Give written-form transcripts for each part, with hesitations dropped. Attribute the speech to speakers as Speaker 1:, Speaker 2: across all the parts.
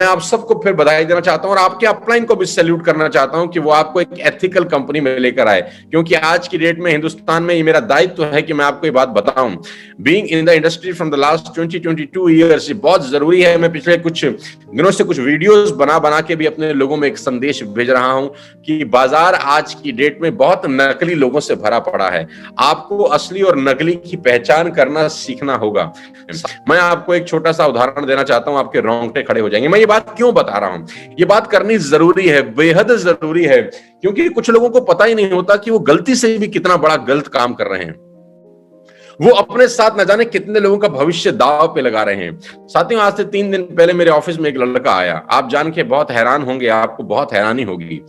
Speaker 1: आप सबको फिर बधाई देना चाहता हूं और आपके अपलाइन को भी सैल्यूट करना चाहता हूं कि वो आपको एक एथिकल कंपनी में लेकर आए, क्योंकि आज की डेट में हिंदुस्तान में ये मेरा दायित्व है कि मैं आपको ये बात बताऊं। Being in the industry from the last 22 years, ये बहुत जरूरी है। मैं पिछले कुछ दिनों से कुछ वीडियोस बना बना के भी अपने लोगों में एक संदेश भेज रहा हूं कि बाजार आज की डेट में बहुत नकली लोगों से भरा पड़ा है। आपको असली और नकली की पहचान करना सीखना होगा। मैं आपको एक छोटा सा उदाहरण देना चाहता हूं, आपके रोंगटे खड़े हो जाएंगे। मैं ये बात क्यों बता रहा हूं? ये बात करनी जरूरी है, बेहद जरूरी है, क्योंकि कुछ लोगों को पता ही नहीं होता कि वो गलती से भी कितना बड़ा गलत काम कर रहे हैं। वो अपने साथ न जाने कितने लोगों का भविष्य दांव पे लगा रहे हैं। साथियों, आज से 3 दिन पहले मेरे ऑफिस में एक लड़का आया। आप जान के बहुत हैरान होंगे, आपको बहुत हैरानी होगी,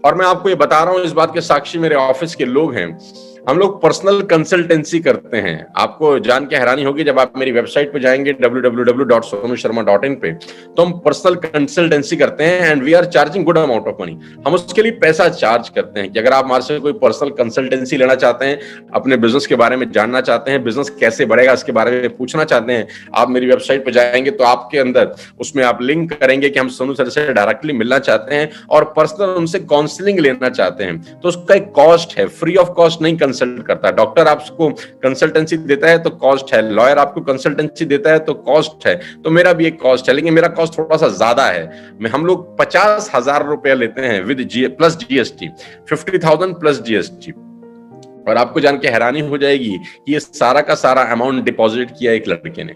Speaker 1: और मैं आपको ये बता रहा हूं, इस बात के साक्षी मेरे ऑफिस के लोग हैं। हम लोग पर्सनल कंसल्टेंसी करते हैं। आपको जान के हैरानी होगी, जब आप मेरी वेबसाइट पे जाएंगे www.sonusharma.in पे, तो हम पर्सनल कंसल्टेंसी करते हैं and we are charging good amount of money. हम उसके लिए पैसा चार्ज करते हैं कि अगर आप हमारे से कोई पर्सनल कंसल्टेंसी लेना चाहते हैं, अपने बिजनेस के बारे में जानना चाहते हैं, बिजनेस कैसे बढ़ेगा इसके बारे में पूछना चाहते हैं, आप मेरी वेबसाइट पे जाएंगे तो आपके अंदर उसमें आप लिंक करेंगे कि हम सोनू सर से डायरेक्टली मिलना चाहते हैं और पर्सनल उनसे काउंसलिंग लेना चाहते हैं, तो उसका एक कॉस्ट है। फ्री ऑफ कॉस्ट नहीं कंसल्ट करता है। डॉक्टर आपको कंसल्टेंसी देता है तो कॉस्ट है, लॉयर आपको कंसल्टेंसी देता है तो कॉस्ट है, तो मेरा भी एक कॉस्ट है, लेकिन मेरा कॉस्ट थोड़ा सा ज्यादा है। हम लोग 50,000 रुपया लेते हैं with plus GST, 50,000 plus GST. और आपको जान के हैरानी हो जाएगी कि ये सारा का सारा अमाउंट डिपॉजिट किया एक लड़के ने,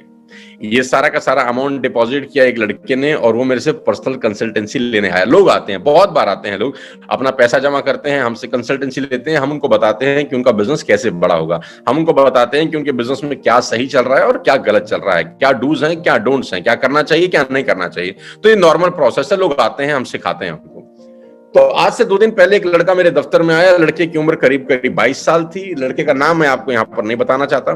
Speaker 1: ये सारा का सारा अमाउंट डिपॉजिट किया एक लड़के ने, और वो मेरे से पर्सनल कंसल्टेंसी लेने आया। लोग आते हैं, बहुत बार आते हैं लोग, अपना पैसा जमा करते हैं, हमसे कंसल्टेंसी लेते हैं, हम उनको बताते हैं कि उनका बिजनेस कैसे बड़ा होगा, हम उनको बताते हैं कि उनके बिजनेस में क्या सही चल रहा है और क्या गलत चल रहा है, क्या डूज हैं, क्या डोंट्स हैं, क्या करना चाहिए, क्या नहीं करना चाहिए। तो ये नॉर्मल प्रोसेस है, लोग आते हैं, हम सिखाते हैं हमको। तो आज से 2 दिन पहले एक लड़का मेरे दफ्तर में आया। लड़के की उम्र करीब करीब 22 साल थी। लड़के का नाम मैं आपको यहाँ पर नहीं बताना चाहता,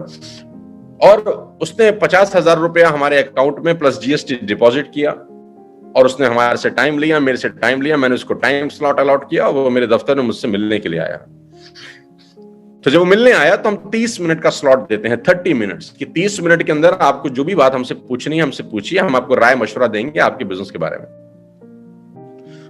Speaker 1: और उसने 50,000 रुपया हमारे अकाउंट में प्लस जीएसटी डिपॉजिट किया, और उसने हमारे से टाइम लिया, मेरे से टाइम लिया, मैंने उसको टाइम स्लॉट अलॉट किया, वो मेरे दफ्तर में मुझसे मिलने के लिए आया। तो जब वो मिलने आया तो हम 30 मिनट का स्लॉट देते हैं, 30 मिनट्स, कि 30 मिनट के अंदर आपको जो भी बात हमसे पूछनी है हमसे पूछिए, हम आपको राय मशवरा देंगे आपके बिजनेस के बारे में।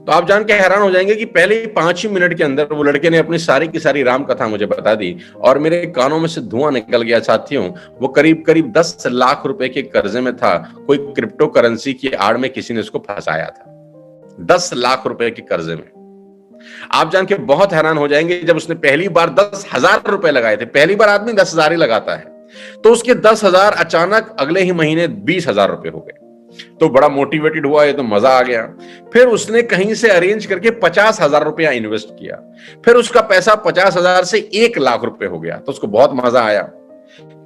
Speaker 1: तो आप जान के हैरान हो जाएंगे कि पहले ही 5 ही मिनट के अंदर वो लड़के ने अपनी सारी की सारी राम कथा मुझे बता दी, और मेरे कानों में से धुआं निकल गया। साथियों, वो करीब करीब 10 लाख रुपए के कर्जे में था। कोई क्रिप्टो करेंसी की आड़ में किसी ने उसको फंसाया था, 10 लाख रुपए के कर्जे में। आप जान के बहुत हैरान हो जाएंगे, जब उसने पहली बार 10,000 रुपए लगाए थे, पहली बार आदमी 10,000 ही लगाता है, तो उसके 10,000 अचानक अगले ही महीने 20,000 रुपए हो गए। तो बड़ा मोटिवेटेड हुआ, ये तो मजा आ गया। फिर उसने कहीं से अरेंज करके 50,000 रुपया इन्वेस्ट किया, फिर उसका पैसा 50,000 से 1 लाख रुपए हो गया, तो उसको बहुत मजा आया।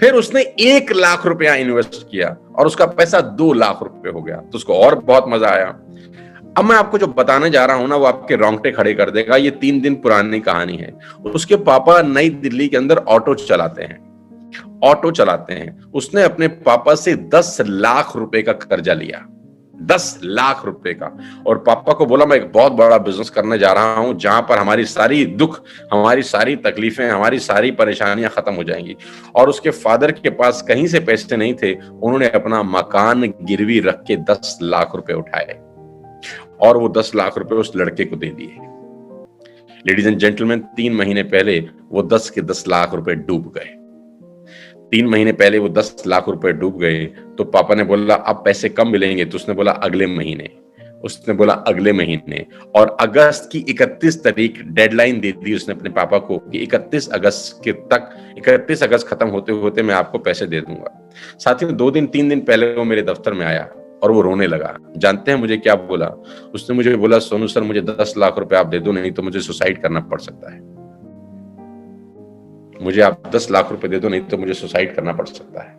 Speaker 1: फिर उसने 1 लाख रुपया इन्वेस्ट किया और उसका पैसा 2 लाख रुपए हो गया, तो उसको और बहुत मजा आया। अब मैं आपको जो बताने जा रहा हूं ना, वो आपके रोंगटे खड़े कर देगा। ये 3 दिन पुरानी कहानी है। उसके पापा नई दिल्ली के अंदर ऑटो चलाते हैं। उसने अपने पापा से 10 लाख रुपए का कर्जा लिया, 10 लाख रुपए का, और पापा को बोला मैं एक बहुत बड़ा बिजनेस करने जा रहा हूं, जहां पर हमारी सारी दुख, हमारी सारी तकलीफें, हमारी सारी परेशानियां खत्म हो जाएंगी। और उसके फादर के पास कहीं से पैसे नहीं थे, उन्होंने अपना मकान गिरवी रख के 10 लाख रुपए उठाए और वो 10 लाख रुपए उस लड़के को दे दिए। लेडीज एंड जेंटलमैन, 3 महीने पहले वो 10 के 10 लाख रुपए डूब गए। 3 महीने पहले वो 10 लाख रुपए डूब गए। तो पापा ने बोला अब पैसे कब मिलेंगे? तो उसने बोला अगले महीने। और अगस्त की 31 तारीख डेडलाइन दे दी उसने अपने पापा को कि 31 अगस्त खत्म होते होते मैं आपको पैसे दे दूंगा। साथियों, 2-3 दिन पहले वो मेरे दफ्तर में आया और वो रोने लगा। जानते हैं मुझे क्या बोला? उसने मुझे बोला, सोनू सर मुझे 10 लाख रुपए आप दे दो, नहीं तो मुझे सुसाइड करना पड़ सकता है। मुझे आप 10 लाख रुपए दे दो, नहीं तो मुझे सुसाइड करना पड़ सकता है।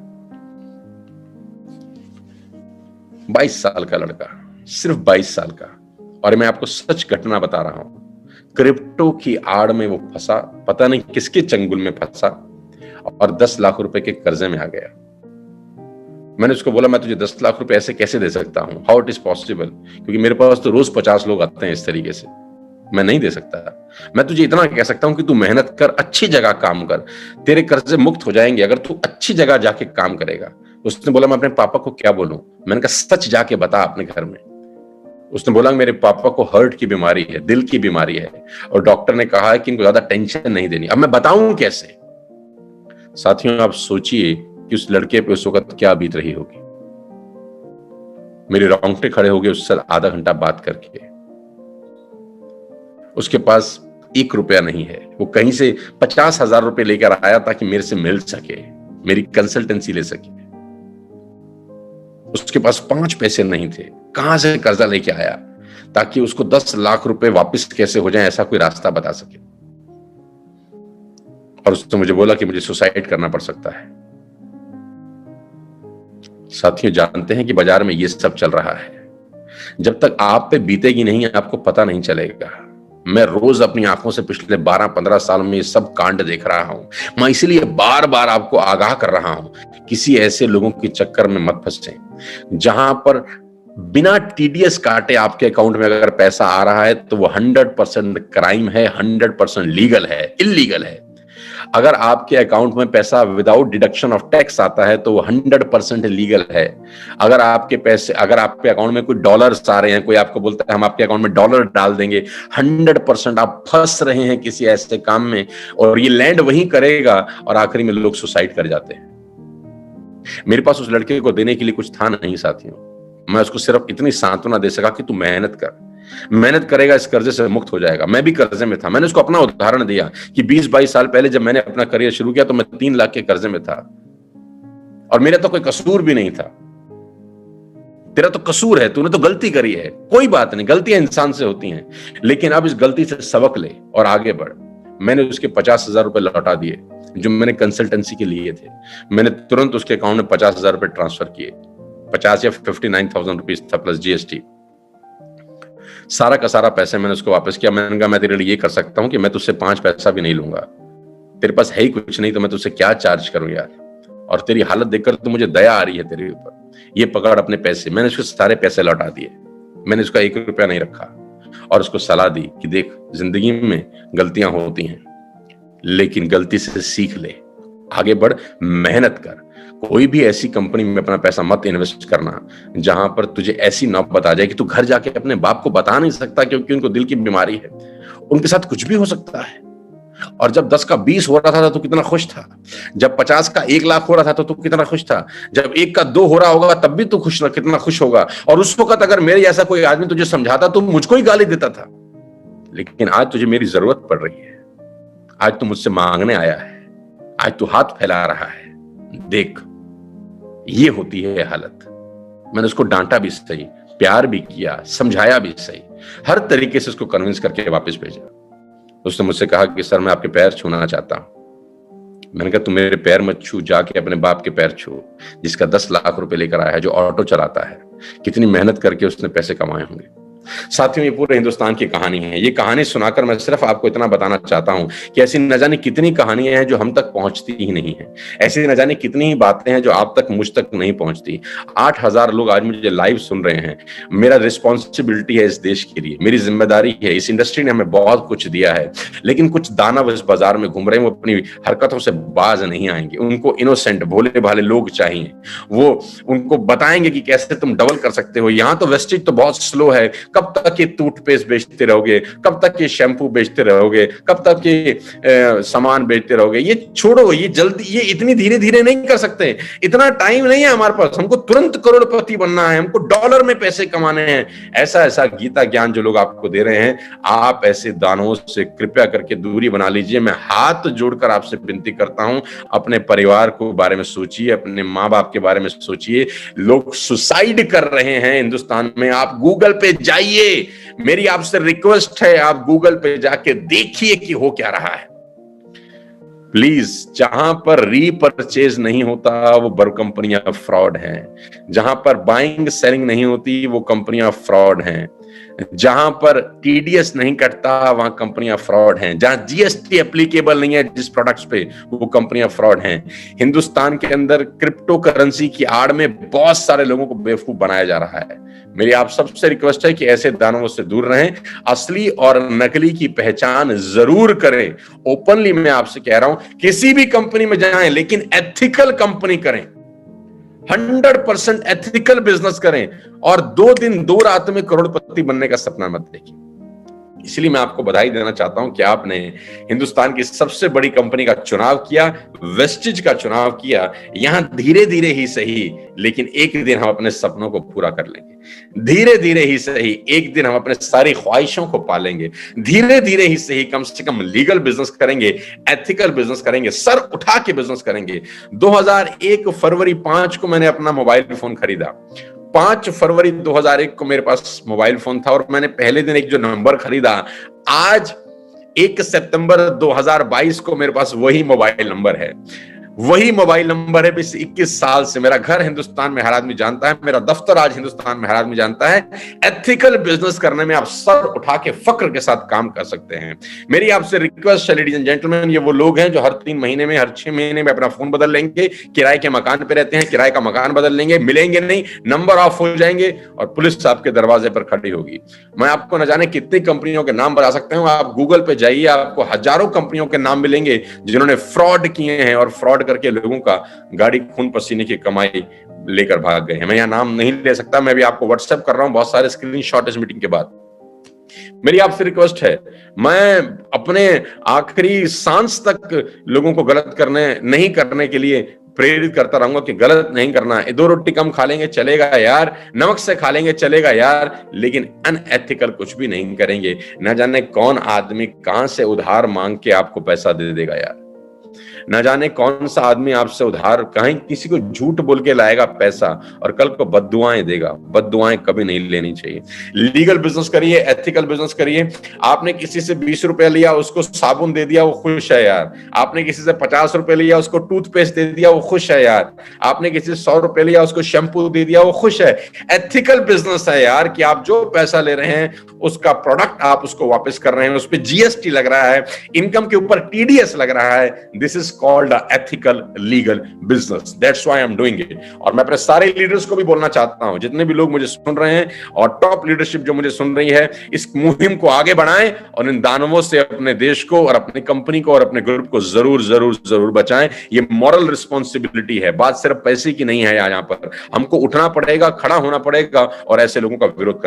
Speaker 1: 22 साल का लड़का, सिर्फ 22 साल का, और मैं आपको सच घटना बता रहा हूं। क्रिप्टो की आड़ में वो फंसा, पता नहीं किसके चंगुल में फंसा, और 10 लाख रुपए के कर्जे में आ गया। मैंने उसको बोला मैं तुझे 10 लाख रुपए ऐसे कैसे दे सकता हूं, हाउ इट इज पॉसिबल, क्योंकि मेरे पास तो रोज 50 लोग आते हैं इस तरीके से, मैं नहीं दे सकता। मैं तुझे इतना कह सकता हूं कि तू मेहनत कर, अच्छी जगह काम कर, तेरे कर्जे मुक्त हो जाएंगे अगर तू अच्छी जगह जाके काम करेगा। उसने बोला मैं अपने पापा को क्या बोलूं? मैंने कहा सच जाके बता अपने घर में। उसने बोला मेरे पापा को हार्ट की बीमारी है, दिल की बीमारी है, और डॉक्टर ने कहा है कि इनको ज्यादा टेंशन नहीं देनी। अब मैं बताऊं कैसे? साथियों, आप सोचिए कि उस लड़के पे उस वक्त क्या बीत रही होगी। मेरे रोंगटे खड़े हो गए उससे आधा घंटा बात करके। उसके पास 1 रुपया नहीं है, वो कहीं से 50,000 रुपए लेकर आया ताकि मेरे से मिल सके, मेरी कंसल्टेंसी ले सके। उसके पास 5 पैसे नहीं थे, कहां से कर्जा लेके आया ताकि उसको 10 लाख रुपए वापस कैसे हो जाए ऐसा कोई रास्ता बता सके। और उसने मुझे बोला कि मुझे सुसाइड करना पड़ सकता है। साथियों, जानते हैं कि बाजार में ये सब चल रहा है। जब तक आप पे बीतेगी नहीं, आपको पता नहीं चलेगा। मैं रोज अपनी आंखों से पिछले 12-15 साल में ये सब कांड देख रहा हूं। मैं इसीलिए बार बार आपको आगाह कर रहा हूं, किसी ऐसे लोगों के चक्कर में मत फंसे जहां पर बिना टीडीएस काटे आपके अकाउंट में अगर पैसा आ रहा है तो वो 100% क्राइम है, 100% लीगल है, इल्लीगल है। अगर आपके अकाउंट में पैसा विदाउट डिडक्शन ऑफ टैक्स आता है तो वो 100% लीगल है। अगर आपके अकाउंट में कोई डॉलर्स आ रहे हैं, कोई आपको बोलता है हम आपके अकाउंट में डॉलर डाल देंगे, 100% आप फंस रहे हैं किसी ऐसे काम में, और ये लैंड वहीं करेगा और आखिरी में लोग सुसाइड कर जाते हैं। मेरे पास उस लड़के को देने के लिए कुछ था नहीं साथियों। मैं उसको सिर्फ इतनी सांत्वना दे सका कि तू मेहनत कर, मेहनत करेगा इस कर्जे से मुक्त हो जाएगा। मैं भी कर्जे में था। मैंने उसको अपना उदाहरण दिया कि 20-22 साल पहले जब मैंने अपना करियर शुरू किया तो मैं 3 लाख के कर्जे में था और मेरा तो कोई कसूर भी नहीं था। तेरा तो कसूर है, तूने तो गलती करी है, कोई बात नहीं, गलतियां इंसान से होती हैं, लेकिन अब इस गलती से सबक ले और आगे बढ़। मैंने उसके 50,000 रुपए लौटा दिए जो मैंने कंसल्टेंसी के लिए थे। मैंने तुरंत उसके अकाउंट में 50,000 रुपए ट्रांसफर किए। 50 या 59,000 रुपीज था प्लस जीएसटी। सारा का सारा पैसे मैंने उसको वापस किया। मैंने कहा मैं तेरे लिए ये कर सकता हूं कि मैं तुझसे 5 पैसा भी नहीं लूंगा, तेरे पास है ही कुछ नहीं तो मैं तुझसे क्या चार्ज करूं यार, और तेरी हालत देखकर तो मुझे दया आ रही है तेरे ऊपर, ये पकड़ अपने पैसे। मैंने उसको सारे पैसे लौटा दिए, मैंने उसका 1 रुपया नहीं रखा और उसको सलाह दी कि देख, जिंदगी में गलतियां होती हैं लेकिन गलती से सीख ले, आगे बढ़, मेहनत कर। कोई भी ऐसी कंपनी में अपना पैसा मत इन्वेस्ट करना जहां पर तुझे ऐसी नौबत आ जाए कि तू घर जाके अपने बाप को बता नहीं सकता क्योंकि उनको दिल की बीमारी है। उनके साथ कुछ भी हो सकता है। और जब 10 का 20 हो रहा था तो कितना खुश था, जब 50 का 1 लाख हो रहा था तो तू कितना खुश था, जब 1 का 2 हो रहा होगा तब भी तू कितना खुश होगा। और उस वक्त अगर मेरे जैसा कोई आदमी तुझे समझाता तो मुझको ही गाली देता था। लेकिन आज तुझे मेरी जरूरत पड़ रही है, आज तू मुझसे मांगने आया है, आज तू हाथ फैला रहा है। देख, ये होती है हालत। मैंने उसको डांटा भी सही, प्यार भी किया, समझाया भी सही, हर तरीके से उसको कन्विंस करके वापस भेजा। उसने मुझसे कहा कि सर मैं आपके पैर छूना चाहता हूं। मैंने कहा तू मेरे पैर मत छू, जाके अपने बाप के पैर छू जिसका 10 लाख रुपए लेकर आया है, जो ऑटो चलाता है। कितनी मेहनत करके उसने पैसे कमाए होंगे। साथियों, ये पूरे हिंदुस्तान की कहानी है। ये कहानी सुनाकर मैं सिर्फ आपको इतना बताना चाहता हूं कि ऐसी न जाने कितनी कहानियां हैं जो हम तक पहुंचती ही नहीं है। ऐसी न जाने कितनी ही बातें हैं जो आप तक, मुझ तक नहीं पहुंचती। 8,000 लोग आज मुझे लाइव सुन रहे हैं। मेरा रिस्पॉन्सिबिलिटी है इस देश के लिए, मेरी जिम्मेदारी है। इस इंडस्ट्री ने हमें बहुत कुछ दिया है, लेकिन कुछ दानव इस बाजार में घूम रहे हैं, वो अपनी हरकतों से बाज नहीं आएंगे। उनको इनोसेंट, भोले भाले लोग चाहिए। वो उनको बताएंगे कि कैसे तुम डबल कर सकते हो। यहाँ तो वेस्टेज तो बहुत स्लो है। कब तक ये टूथपेस्ट बेचते रहोगे, कब तक ये शैम्पू बेचते रहोगे, कब तक ये सामान बेचते रहोगे। ये छोड़ो, ये जल्दी, ये इतनी धीरे धीरे नहीं कर सकते। इतना टाइम नहीं है हमारे पास। हमको तुरंत करोड़पति बनना है, हमको डॉलर में पैसे कमाने हैं। ऐसा ऐसा गीता ज्ञान जो लोग आपको दे रहे हैं, आप ऐसे दानों से कृपया करके दूरी बना लीजिए। मैं हाथ जोड़कर आपसे विनती करता हूं, अपने परिवार को बारे में सोचिए, अपने माँ बाप के बारे में सोचिए। लोग सुसाइड कर रहे हैं हिंदुस्तान में। आप गूगल पे जाइए, मेरी आपसे रिक्वेस्ट है, आप गूगल पे जाके देखिए कि हो क्या रहा है। प्लीज, जहां पर रीपरचेज नहीं होता वो बड़ी कंपनियां फ्रॉड हैं। जहां पर बाइंग सेलिंग नहीं होती वो कंपनियां फ्रॉड हैं। जहां पर टीडीएस नहीं कटता वहां कंपनियां फ्रॉड हैं। जहां जीएसटी एप्लीकेबल नहीं है जिस प्रोडक्ट्स पे, वो कंपनियां फ्रॉड हैं। हिंदुस्तान के अंदर क्रिप्टो करेंसी की आड़ में बहुत सारे लोगों को बेवकूफ बनाया जा रहा है। मेरी आप सबसे रिक्वेस्ट है कि ऐसे दानवों से दूर रहें, असली और नकली की पहचान जरूर करें। ओपनली मैं आपसे कह रहा हूं, किसी भी कंपनी में जाएं लेकिन एथिकल कंपनी करें। 100% एथिकल बिजनेस करें और 2 दिन 2 रात में करोड़पति बनने का सपना मत देखिए। इसलिए मैं आपको बधाई देना चाहता हूं कि आपने हिंदुस्तान की सबसे बड़ी कंपनी का चुनाव किया, वेस्टिज का चुनाव किया। यहां धीरे धीरे ही सही, लेकिन एक दिन हम अपने सपनों को पूरा कर लेंगे। धीरे धीरे ही सही, एक दिन हम अपने सारी ख्वाहिशों को पालेंगे। धीरे धीरे ही सही, कम से कम लीगल बिजनेस करेंगे, एथिकल बिजनेस करेंगे, सर उठा के बिजनेस करेंगे। 2001 फरवरी 5 को मैंने अपना मोबाइल फोन खरीदा। 5 फरवरी 2001 को मेरे पास मोबाइल फोन था और मैंने पहले दिन एक जो नंबर खरीदा, आज 1 सितंबर 2022 को मेरे पास वही मोबाइल नंबर है। वही मोबाइल नंबर है। 21 साल से मेरा घर हिंदुस्तान में हर आदमी जानता है, मेरा दफ्तर आज हिंदुस्तान में हर आदमी जानता है। एथिकल बिजनेस करने में आप सर उठा के फक्र के साथ काम कर सकते हैं। मेरी आपसे रिक्वेस्ट है लेडीज एंड जेंटलमैन, ये वो लोग हैं जो हर 3 महीने में, हर 6 महीने में अपना फोन बदल लेंगे, किराए के मकान पे रहते हैं, किराए का मकान बदल लेंगे, मिलेंगे नहीं, नंबर ऑफ हो जाएंगे और पुलिस आपके दरवाजे पर खड़ी होगी। मैं आपको न जाने कितनी कंपनियों के नाम बता सकता हूं। आप गूगल पे जाइए, आपको हजारों कंपनियों के नाम मिलेंगे जिन्होंने फ्रॉड किए हैं और फ्रॉड करके लोगों का गाड़ी खून पसीने की कमाई लेकर भाग गए हैं। मैं यहां नाम नहीं ले सकता, मैं भी आपको व्हाट्सएप कर रहा हूं बहुत सारे स्क्रीनशॉट इस मीटिंग के बाद। मेरी आपसे रिक्वेस्ट है, मैं अपने आखिरी सांस तक लोगों को गलत नहीं करने के लिए प्रेरित करता रहूंगा कि गलत नहीं करना है। 2 रोटी कम खा लेंगे चलेगा यार, नमक से खा लेंगे चलेगा यार, लेकिन अनएथिकल कुछ भी नहीं करेंगे। न जाने कौन आदमी कहां से उधार मांग के आपको पैसा दे देगा यार। न जाने कौन सा आदमी आपसे उधार कहीं किसी को झूठ बोल के लाएगा पैसा और कल को बद्दुआएं देगा। बद्दुआएं कभी नहीं लेनी चाहिए। लीगल बिजनेस करिए, एथिकल बिजनेस करिए। आपने किसी से 20 रुपए लिया, उसको साबुन दे दिया, वो खुश है यार। आपने किसी से 50 रुपए लिया, उसको टूथपेस्ट दे दिया, वो खुश है यार। आपने किसी से 100 रुपए लिया, उसको शैम्पू दे दिया, वो खुश है। एथिकल बिजनेस है यार कि आप जो पैसा ले रहे हैं उसका प्रोडक्ट आप उसको वापस कर रहे हैं, उस पर जीएसटी लग रहा है, इनकम के ऊपर टीडीएस लग रहा है। This is called ethical legal business. That's why I am doing it. और मैं अपने सारे लीडर्स को भी बोलना चाहता हूं, जितने भी लोग मुझे सुन रहे हैं और टॉप लीडरशिप जो मुझे सुन रही है, इस मुहिम को आगे बढ़ाएं और इन दानवों से अपने देश को और अपनी कंपनी को और अपने ग्रुप को जरूर जरूर जरूर बचाएं। ये मॉरल रिस्पॉन्सिबिलिटी है, बात सिर्फ पैसे की नहीं है। यहाँ पर हमको उठना पड़ेगा, खड़ा होना पड़ेगा और ऐसे लोगों का विरोध